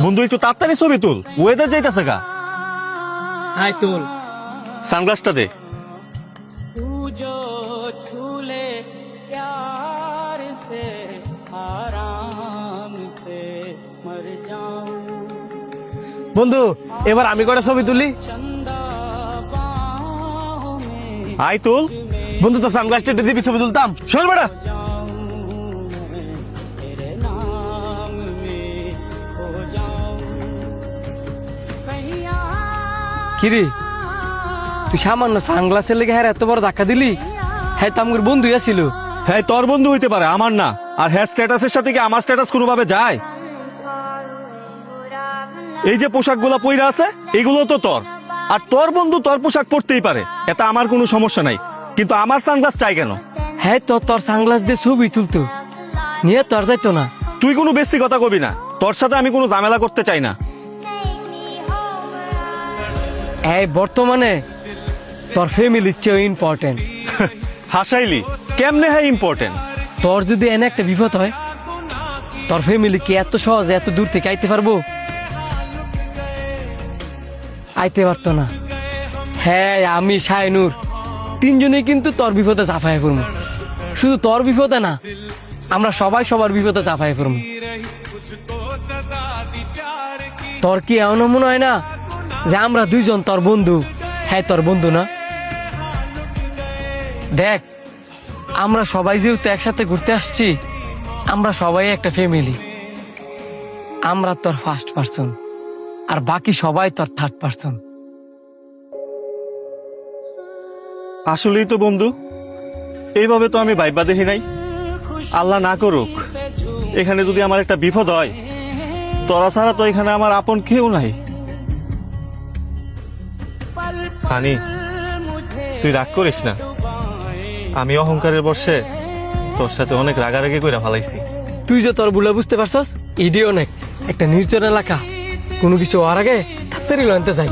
বন্ধু একটু তাড়াতাড়ি ছবি তুল, ওয়েদার যাইতাছে গা। হাই তুল। সানগ্লাসটা দে। বন্ধু এবার আমি কটা ছবি তুলি। আই তুল। বন্ধু তো সানগ্লাসটা একটু দিবি, ছবি তুলতাম। শোন বেটা। কিরে তুই সামান্য সানগ্লাসের লেগে হ্যাঁ এত বড় ধাক্কা দিলি? হ্যাঁ তো আমার বন্ধু ছিল। হ্যাঁ তোর বন্ধু হইতে পারে, আমার না। আর হ্যাঁ স্ট্যাটাসের সাথে কি আমার স্ট্যাটাস কোনোভাবে যায়? এই যে পোশাকগুলো পইরা আছে এগুলো তো তোর, আর তোর বন্ধু তোর পোশাক পরতেই পারে, এটা আমার কোনো সমস্যা নাই। কিন্তু আমার সানগ্লাস চাই কেন? হ্যাঁ তো তোর সানগ্লাস দিয়ে ছবি তুলতো, নিয়ে তোর যাইতো না। তুই কোনো বেশি কথা কবি না, তোর সাথে আমি কোনো ঝামেলা করতে চাই না। এই বর্তমানে তোর ফ্যামিলির চেয়ে ইম্পর্টেন্ট। হাসাইলি কেমনে? হ্যাঁ ইম্পর্টেন্ট। তোর যদি এনে একটা বিপদ হয়, তোর ফ্যামিলি কি এত সহজে এত দূর থেকে আইতে পারবো? আইতে পারতো না। হ্যাঁ আমি শাইনুর তিনজনেই কিন্তু তোর বিপদে ঝাঁপায় পড়বো। শুধু তোর বিপদে না, আমরা সবাই সবার বিপদে ঝাঁপায় পড়বো। তোর কি এমন মনে হয় না যে আমরা দুইজন তোর বন্ধু? হ্যাঁ তোর বন্ধু না? দেখ আমরা সবাই যেহেতু একসাথে ঘুরতে আসছি, আমরা সবাই একটা ফ্যামিলি। আমরা তোর ফার্স্ট পার্সন, আর বাকি সবাই তোর থার্ড পার্সন। আসলেই তো বন্ধু, এইভাবে তো আমি ভাইবা দেখি নাই। আল্লাহ না করুক এখানে যদি আমার একটা বিপদ হয়, তোরা ছাড়া তো এখানে আমার আপন কেউ নাই। সানি তুই রাগ করিস না, আমি অহংকারের বর্ষে তোর সাথে অনেক রাগারাগি কইরা ফেলাইছি। তুই যে তোর বুলা বুঝতে পারছস, ইডি অনেক একটা নির্জন এলাকা, কোনো কিছু হওয়ার আগে তাড়াতাড়ি লইতে যাই।